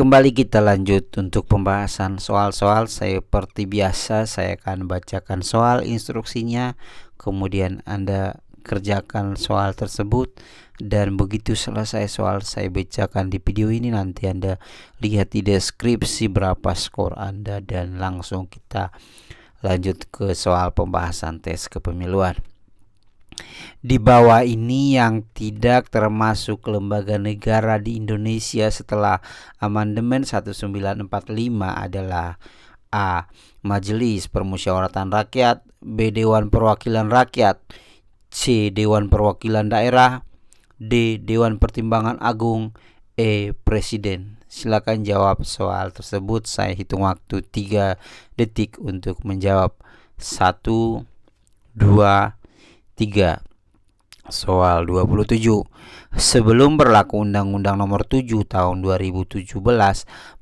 Kembali kita lanjut untuk pembahasan soal-soal. Seperti biasa, saya akan bacakan soal instruksinya, kemudian Anda kerjakan soal tersebut, dan begitu selesai soal saya bacakan di video ini, nanti Anda lihat di deskripsi berapa skor Anda, dan langsung kita lanjut ke soal pembahasan tes kepemiluan. Di bawah ini yang tidak termasuk lembaga negara di Indonesia setelah Amandemen 1945 adalah: A. Majelis Permusyawaratan Rakyat, B. Dewan Perwakilan Rakyat, C. Dewan Perwakilan Daerah, D. Dewan Pertimbangan Agung, E. Presiden. Silakan jawab soal tersebut. Saya hitung waktu 3 detik untuk menjawab. 1, 2, 3. Soal 27. Sebelum berlaku Undang-Undang Nomor 7 Tahun 2017,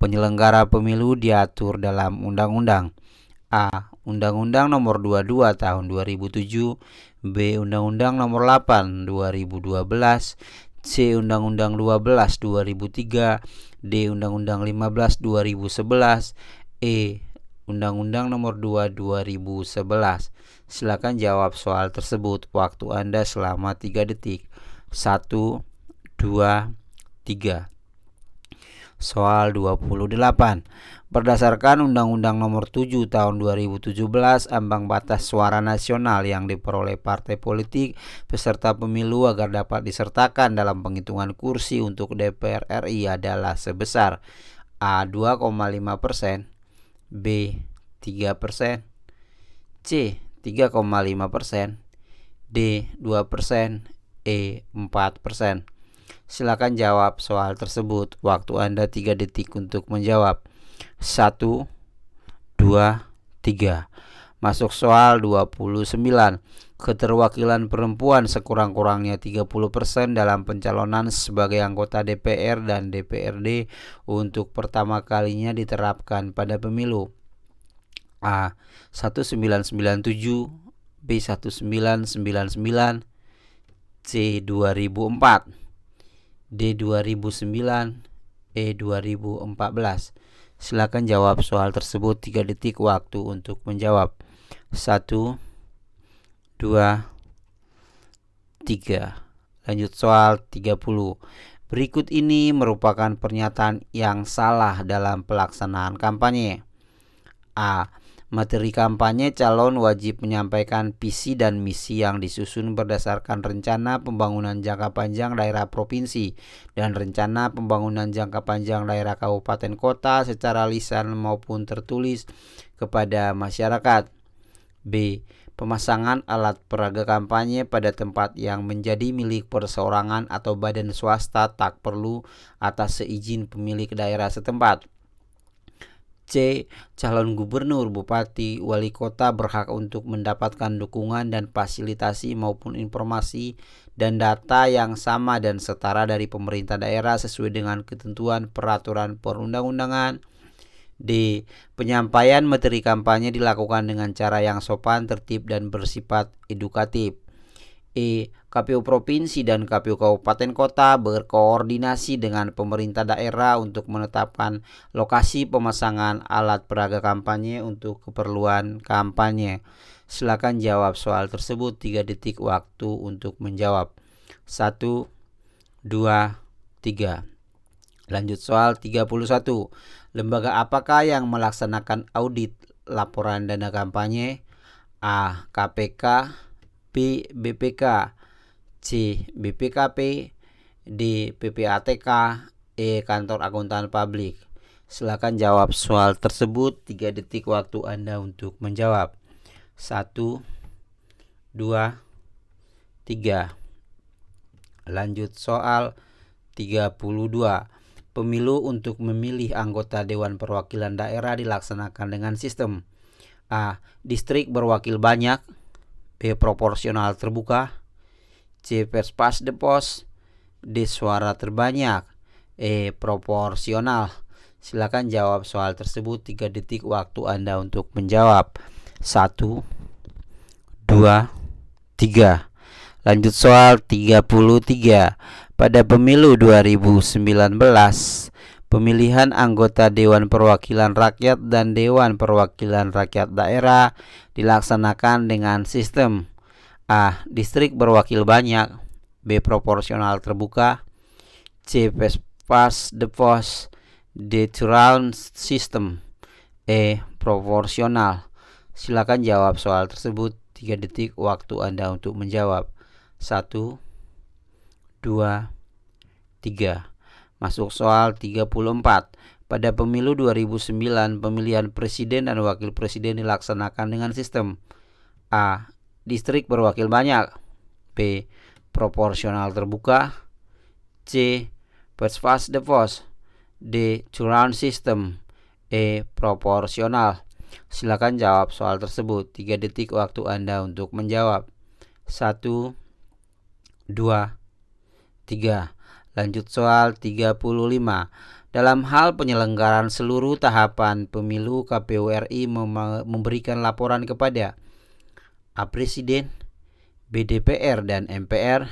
penyelenggara pemilu diatur dalam Undang-Undang: A. Undang-Undang Nomor 22 Tahun 2007, B. Undang-Undang Nomor 8 2012, C. Undang-Undang 12 2003, D. Undang-Undang 15 2011, E. Undang-Undang Nomor 2 2011. Silakan jawab soal tersebut. Waktu Anda selama 3 detik. 1, 2, 3. Soal 28. Berdasarkan Undang-Undang Nomor 7 Tahun 2017, ambang batas suara nasional yang diperoleh partai politik peserta pemilu agar dapat disertakan dalam penghitungan kursi untuk DPR RI adalah sebesar: A. 2,5%, B. 3%, C. 3,5%, D. 2%, E. 4%. Silakan jawab soal tersebut. Waktu Anda 3 detik untuk menjawab. 1, 2, 3. Masuk soal 29. Keterwakilan perempuan sekurang-kurangnya 30% dalam pencalonan sebagai anggota DPR dan DPRD untuk pertama kalinya diterapkan pada pemilu: A. 1997, B. 1999, C. 2004, D. 2009, E. 2014. Silakan jawab soal tersebut. 3 detik waktu untuk menjawab. 1, 2, 3. Lanjut soal 30. Berikut ini merupakan pernyataan yang salah dalam pelaksanaan kampanye. A. Materi kampanye calon wajib menyampaikan visi dan misi yang disusun berdasarkan rencana pembangunan jangka panjang daerah provinsi dan rencana pembangunan jangka panjang daerah kabupaten kota secara lisan maupun tertulis kepada masyarakat. B. Pemasangan alat peraga kampanye pada tempat yang menjadi milik perseorangan atau badan swasta tak perlu atas seizin pemilik daerah setempat. C. Calon gubernur, bupati, wali kota berhak untuk mendapatkan dukungan dan fasilitasi maupun informasi dan data yang sama dan setara dari pemerintah daerah sesuai dengan ketentuan peraturan perundang-undangan. D. Penyampaian materi kampanye dilakukan dengan cara yang sopan, tertib, dan bersifat edukatif. E. KPU Provinsi dan KPU Kabupaten Kota berkoordinasi dengan pemerintah daerah untuk menetapkan lokasi pemasangan alat peraga kampanye untuk keperluan kampanye. Silakan jawab soal tersebut. 3 detik waktu untuk menjawab. 1, 2, 3. Lanjut soal 31. Lembaga apakah yang melaksanakan audit laporan dana kampanye? A. KPK, B. BPK, C. BPKP, D. PPATK, E. Kantor Akuntan Publik. Silakan jawab soal tersebut. 3 detik waktu Anda untuk menjawab. 1, 2, 3. Lanjut soal 32. Pemilu untuk memilih anggota Dewan Perwakilan Daerah dilaksanakan dengan sistem: A. Distrik berwakil banyak, B. Proporsional terbuka, C. First past the post, D. Suara terbanyak, E. Proporsional. Silakan jawab soal tersebut. 3 detik waktu Anda untuk menjawab. 1, 2, 3. Lanjut soal 33. Pada pemilu 2019, Pemilihan anggota Dewan Perwakilan Rakyat dan Dewan Perwakilan Rakyat Daerah dilaksanakan dengan sistem A. Distrik berwakil banyak, B. Proporsional terbuka, C. First the post, D. Two-round system, E. Proporsional. Silakan jawab soal tersebut. 3 detik waktu Anda untuk menjawab. 1, 2, 3. Masuk soal 34. Pada pemilu 2009, pemilihan presiden dan wakil presiden dilaksanakan dengan sistem A. Distrik berwakil banyak, B. Proporsional terbuka, C. First past the post, D. Two-round system, E. Proporsional. Silakan jawab soal tersebut. 3 detik waktu Anda untuk menjawab. 1, 2, 3. Lanjut soal 35. Dalam hal penyelenggaraan seluruh tahapan pemilu, KPU RI memberikan laporan kepada A. Presiden, B. DPR dan MPR,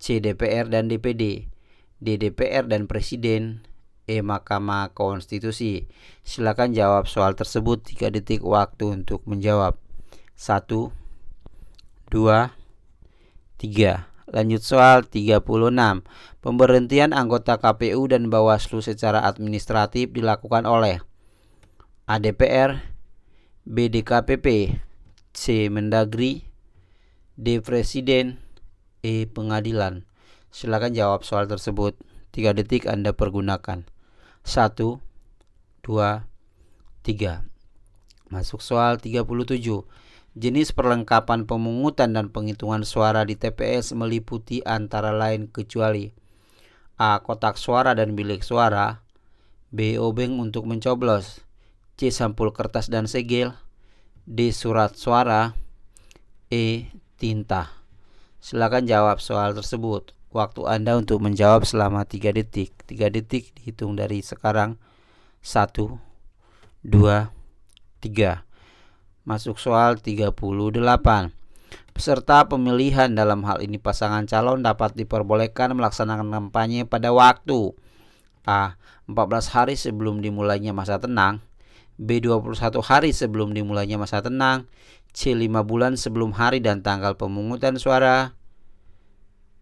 C. DPR dan DPD, D. DPR dan Presiden, E. Mahkamah Konstitusi. Silakan jawab soal tersebut. 3 detik waktu untuk menjawab. 1, 2, 3. Lanjut soal 36. Pemberhentian anggota KPU dan Bawaslu secara administratif dilakukan oleh A. DPR, B. DKPP, C. Mendagri, D. Presiden, E. Pengadilan. Silakan jawab soal tersebut. 3 detik Anda pergunakan. 1, 2, 3. Masuk soal 37. Jenis perlengkapan pemungutan dan penghitungan suara di TPS meliputi antara lain kecuali A. Kotak suara dan bilik suara, B. Obeng untuk mencoblos, C. Sampul kertas dan segel, D. Surat suara, E. Tinta. Silakan jawab soal tersebut. Waktu Anda untuk menjawab selama 3 detik. 3 detik dihitung dari sekarang. 1, 2, 3. Masuk soal 38. Peserta pemilihan, dalam hal ini pasangan calon, dapat diperbolehkan melaksanakan kampanye pada waktu A. 14 hari sebelum dimulainya masa tenang, B. 21 hari sebelum dimulainya masa tenang, C. 5 bulan sebelum hari dan tanggal pemungutan suara,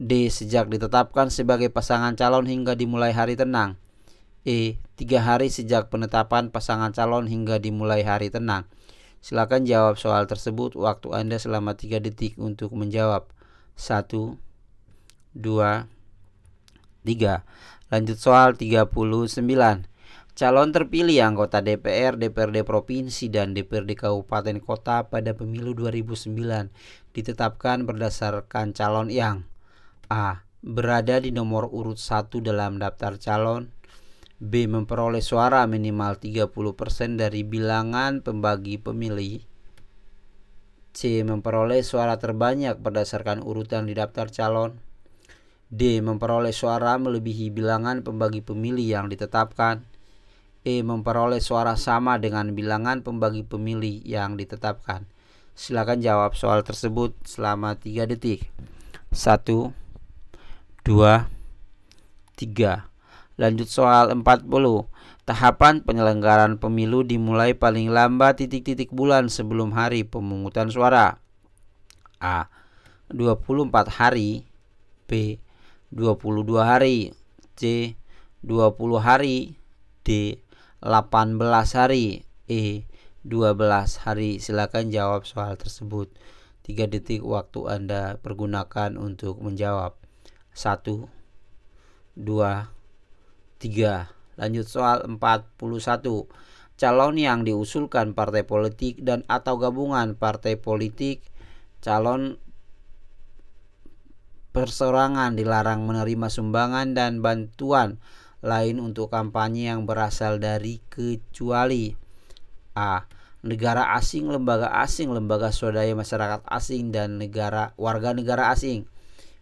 D. Sejak ditetapkan sebagai pasangan calon hingga dimulai hari tenang, E. 3 hari sejak penetapan pasangan calon hingga dimulai hari tenang. Silakan jawab soal tersebut. Waktu Anda selama 3 detik untuk menjawab. 1, 2, 3. Lanjut soal 39. Calon terpilih anggota DPR, DPRD Provinsi, dan DPRD Kabupaten Kota pada pemilu 2009 ditetapkan berdasarkan calon yang A. Berada di nomor urut 1 dalam daftar calon, B. Memperoleh suara minimal 30% dari bilangan pembagi pemilih, C. Memperoleh suara terbanyak berdasarkan urutan di daftar calon, D. Memperoleh suara melebihi bilangan pembagi pemilih yang ditetapkan, E. Memperoleh suara sama dengan bilangan pembagi pemilih yang ditetapkan. Silakan jawab soal tersebut selama 3 detik. 1, 2, 3. Lanjut soal 40. Tahapan penyelenggaraan pemilu dimulai paling lambat titik-titik bulan sebelum hari pemungutan suara. A. 24 hari, B. 22 hari, C. 20 hari, D. 18 hari, E. 12 hari. Silakan jawab soal tersebut. 3 detik waktu Anda pergunakan untuk menjawab. 1, 2, 3. Lanjut soal 41. Calon yang diusulkan partai politik dan atau gabungan partai politik, calon perseorangan dilarang menerima sumbangan dan bantuan lain untuk kampanye yang berasal dari kecuali A. Negara asing, lembaga swadaya masyarakat asing, dan warga negara asing,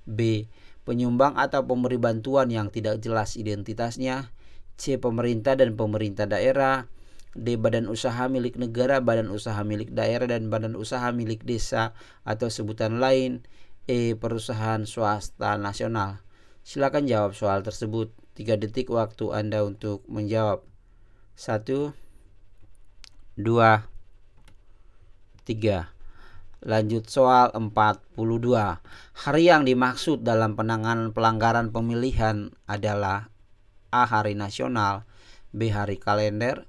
B. Penyumbang atau pemberi bantuan yang tidak jelas identitasnya, C. Pemerintah dan pemerintah daerah, D. Badan usaha milik negara, badan usaha milik daerah, dan badan usaha milik desa atau sebutan lain, E. Perusahaan swasta nasional. Silakan jawab soal tersebut. 3 detik waktu Anda untuk menjawab. 1, 2, 3. Lanjut soal 42. Hari yang dimaksud dalam penanganan pelanggaran pemilihan adalah A. Hari nasional, B. Hari kalender,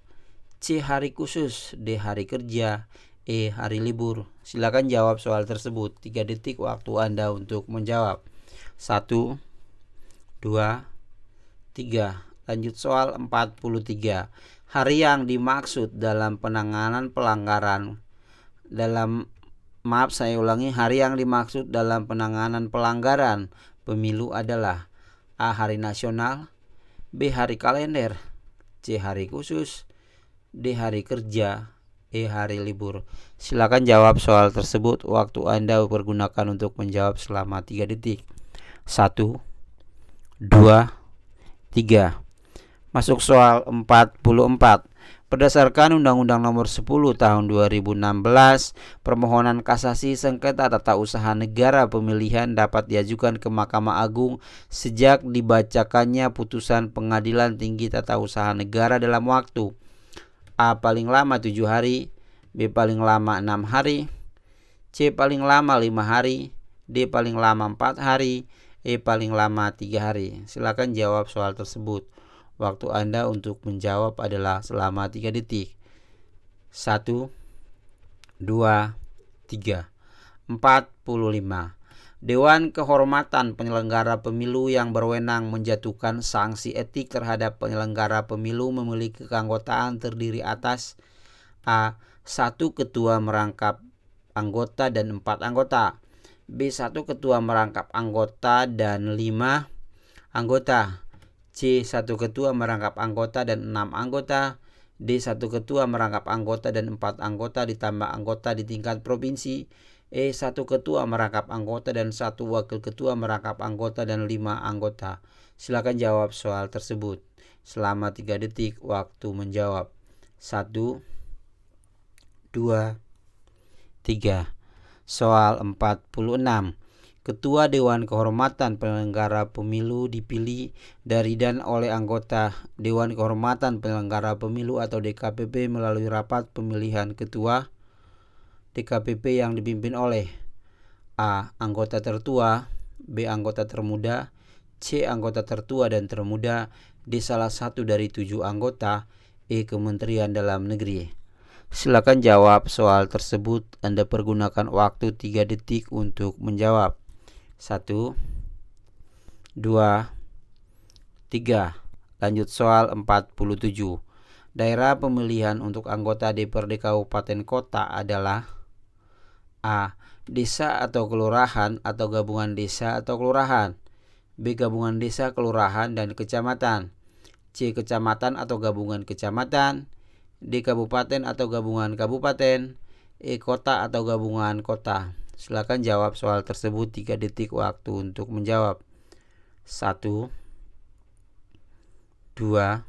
C. Hari khusus, D. Hari kerja, E. Hari libur. Silakan jawab soal tersebut. 3 detik waktu Anda untuk menjawab. 1, 2, 3. Lanjut soal 43. Hari yang dimaksud dalam penanganan pelanggaran hari yang dimaksud dalam penanganan pelanggaran pemilu adalah A. Hari nasional, B. Hari kalender, C. Hari khusus, D. Hari kerja, E. Hari libur. Silakan jawab soal tersebut. Waktu Anda pergunakan untuk menjawab selama 3 detik. 1, 2, 3. Masuk soal 44. Berdasarkan Undang-Undang Nomor 10 Tahun 2016, permohonan kasasi sengketa tata usaha negara pemilihan dapat diajukan ke Mahkamah Agung sejak dibacakannya putusan Pengadilan Tinggi Tata Usaha Negara dalam waktu A. Paling lama 7 hari, B. Paling lama 6 hari, C. Paling lama 5 hari, D. Paling lama 4 hari, E. Paling lama 3 hari. Silakan jawab soal tersebut. Waktu Anda untuk menjawab adalah selama 3 detik. 1, 2, 3. 45. Dewan Kehormatan Penyelenggara Pemilu yang berwenang menjatuhkan sanksi etik terhadap penyelenggara pemilu memiliki keanggotaan terdiri atas A. 1 ketua merangkap anggota dan 4 anggota, B. 1 ketua merangkap anggota dan 5 anggota, C. 1 ketua merangkap anggota dan 6 anggota, D. 1 ketua merangkap anggota dan 4 anggota ditambah anggota di tingkat provinsi, E. 1 ketua merangkap anggota dan 1 wakil ketua merangkap anggota dan 5 anggota. Silakan jawab soal tersebut. Selama 3 detik waktu menjawab. 1, 2, 3. Soal 46. Ketua Dewan Kehormatan Penyelenggara Pemilu dipilih dari dan oleh anggota Dewan Kehormatan Penyelenggara Pemilu atau DKPP melalui rapat pemilihan ketua DKPP yang dipimpin oleh A. Anggota tertua, B. Anggota termuda, C. Anggota tertua dan termuda, D. Salah satu dari 7 anggota, E. Kementerian Dalam Negeri. Silakan jawab soal tersebut. Anda pergunakan waktu 3 detik untuk menjawab. 1, 2, 3. Lanjut soal 47. Daerah pemilihan untuk anggota DPRD Kabupaten Kota adalah A. Desa atau kelurahan atau gabungan desa atau kelurahan, B. Gabungan desa, kelurahan, dan kecamatan, C. Kecamatan atau gabungan kecamatan, D. Kabupaten atau gabungan kabupaten, E. Kota atau gabungan kota. Silakan jawab soal tersebut. 3 detik waktu untuk menjawab. 1, 2,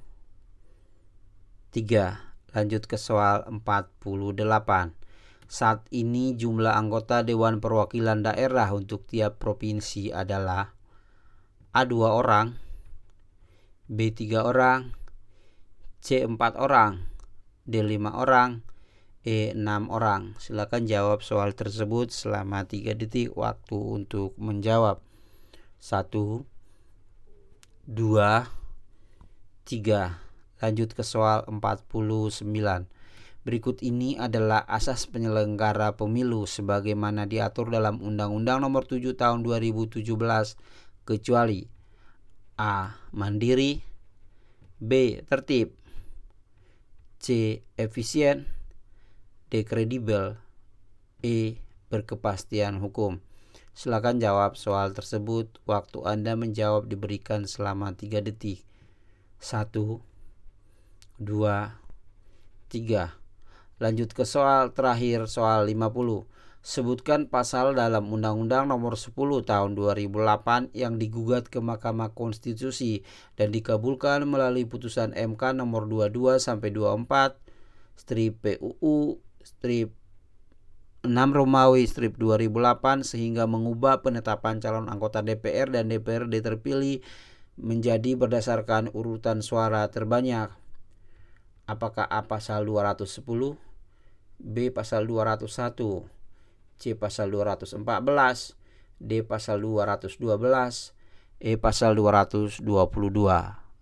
3. Lanjut ke soal 48. Saat ini jumlah anggota Dewan Perwakilan Daerah untuk tiap provinsi adalah A. 2 orang, B. 3 orang, C. 4 orang, D. 5 orang, E. 6 orang. Silakan jawab soal tersebut selama 3 detik waktu untuk menjawab. 1, 2, 3. Lanjut ke soal 49. Berikut ini adalah asas penyelenggara pemilu sebagaimana diatur dalam Undang-Undang Nomor 7 Tahun 2017 kecuali A. Mandiri, B. Tertib, C. Efisien, D. Kredibel, E. Berkepastian hukum. Silakan jawab soal tersebut. Waktu Anda menjawab diberikan selama 3 detik. 1, 2, 3. Lanjut ke soal terakhir, soal 50. Sebutkan pasal dalam Undang-Undang Nomor 10 Tahun 2008 yang digugat ke Mahkamah Konstitusi dan dikabulkan melalui putusan MK nomor 22/24 strip PUU strip 6 Romawi strip 2008 sehingga mengubah penetapan calon anggota DPR dan DPRD terpilih menjadi berdasarkan urutan suara terbanyak. Apakah A pasal 210, B pasal 201, C pasal 214, D pasal 212, E pasal 222.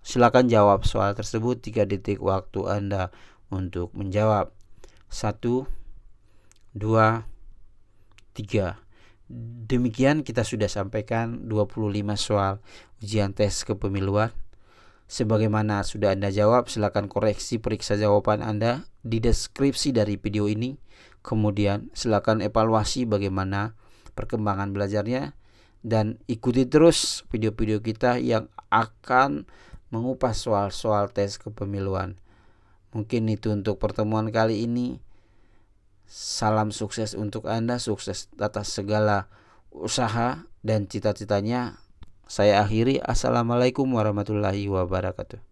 Silakan jawab soal tersebut, 3 detik waktu Anda untuk menjawab. 1, 2, 3. Demikian kita sudah sampaikan 25 soal ujian tes kepemiluan. Sebagaimana sudah Anda jawab, silakan koreksi periksa jawaban Anda di deskripsi dari video ini. Kemudian silakan evaluasi bagaimana perkembangan belajarnya dan ikuti terus video-video kita yang akan mengupas soal-soal tes kepemiluan. Mungkin itu untuk pertemuan kali ini. Salam sukses untuk Anda, sukses atas segala usaha dan cita-citanya. Saya akhiri. Assalamualaikum warahmatullahi wabarakatuh.